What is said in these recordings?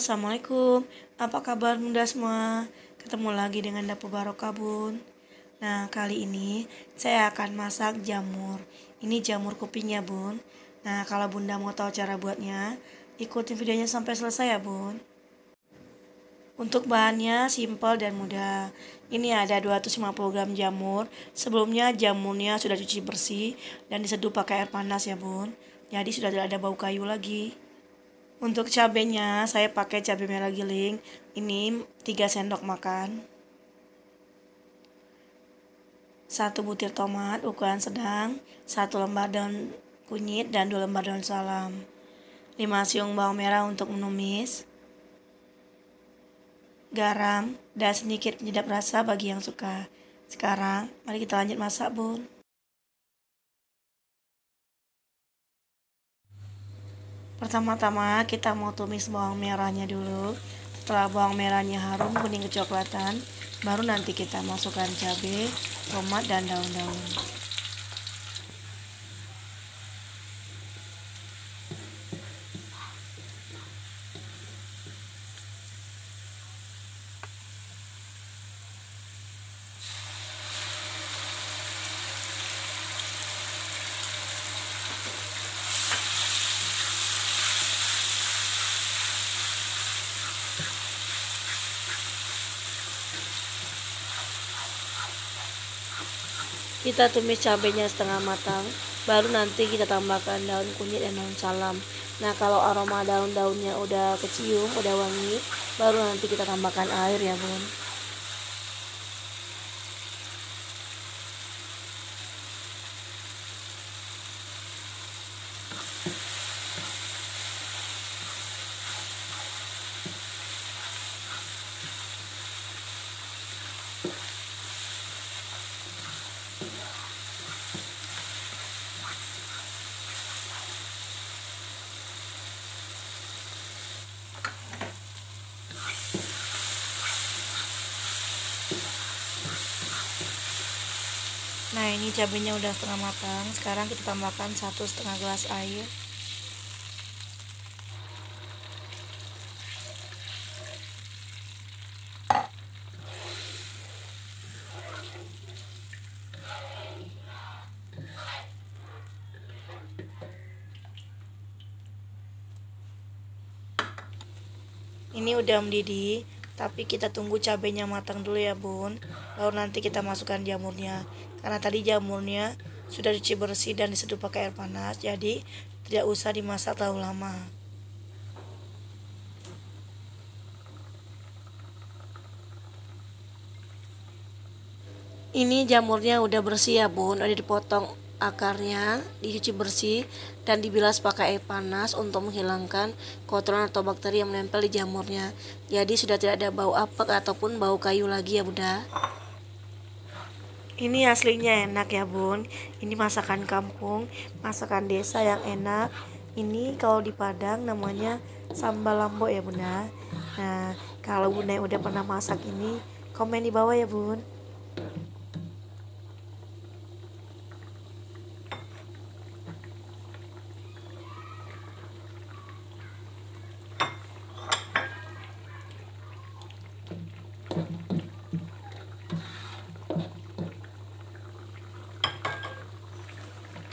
Assalamualaikum. Apa kabar Bunda semua? Ketemu lagi dengan Dapur Barokah Bun. Nah, kali ini saya akan masak jamur. Ini jamur kuping ya Bun. Nah, kalau Bunda mau tahu cara buatnya, ikutin videonya sampai selesai ya Bun. Untuk bahannya simpel dan mudah. Ini ada 250 gram jamur. Sebelumnya jamurnya sudah cuci bersih dan diseduh pakai air panas ya Bun. Jadi sudah tidak ada bau kayu lagi. Untuk cabenya saya pakai cabai merah giling. Ini 3 sendok makan. 1 butir tomat ukuran sedang, 1 lembar daun kunyit dan 2 lembar daun salam. 5 siung bawang merah untuk menumis. Garam dan sedikit penyedap rasa bagi yang suka. Sekarang mari kita lanjut masak Bun. Pertama-tama kita mau tumis bawang merahnya dulu. Setelah bawang merahnya harum kuning kecoklatan, baru nanti kita masukkan cabai, tomat dan daun-daun. Kita tumis cabenya setengah matang, baru nanti kita tambahkan daun kunyit dan daun salam. Nah, kalau aroma daun-daunnya udah kecium, udah wangi, baru nanti kita tambahkan air ya Bun. Nah, ini cabenya udah setengah matang. Sekarang kita tambahkan 1,5 gelas air. Ini udah mendidih, tapi kita tunggu cabenya matang dulu ya Bun. Baru nanti kita masukkan jamurnya. Karena tadi jamurnya sudah dicuci bersih dan diseduh pakai air panas, jadi tidak usah dimasak terlalu lama. Ini jamurnya udah bersih ya Bun, udah dipotong akarnya, dicuci bersih dan dibilas pakai air panas untuk menghilangkan kotoran atau bakteri yang menempel di jamurnya. Jadi sudah tidak ada bau apek ataupun bau kayu lagi ya Bunda. Ini aslinya enak ya Bun. Ini masakan kampung, masakan desa yang enak. Ini kalau di Padang namanya sambal lombok ya Bunda. Nah, kalau Bunda udah pernah masak ini, komen di bawah ya Bun.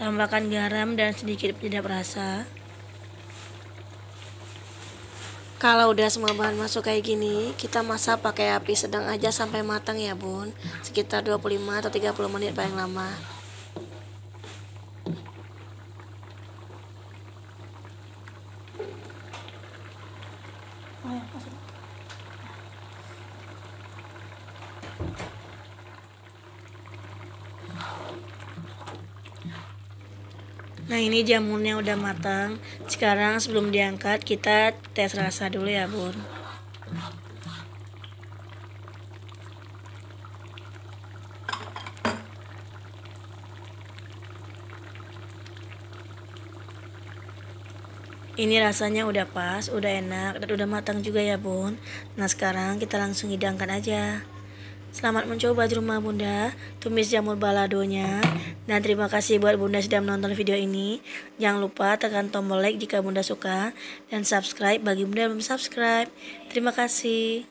Tambahkan garam dan sedikit penyedap rasa. Kalau udah semua bahan masuk kayak gini, kita masak pakai api sedang aja sampai matang ya Bun. Sekitar 25 atau 30 menit paling lama. Nah, ini jamurnya udah matang. Sekarang sebelum diangkat kita tes rasa dulu ya Bun. Ini rasanya udah pas, udah enak dan udah matang juga ya Bun. Nah, sekarang kita langsung hidangkan aja. Selamat mencoba di rumah Bunda, tumis jamur baladonya. Dan terima kasih buat Bunda sudah menonton video ini. Jangan lupa tekan tombol like jika Bunda suka, dan subscribe bagi Bunda yang belum subscribe. Terima kasih.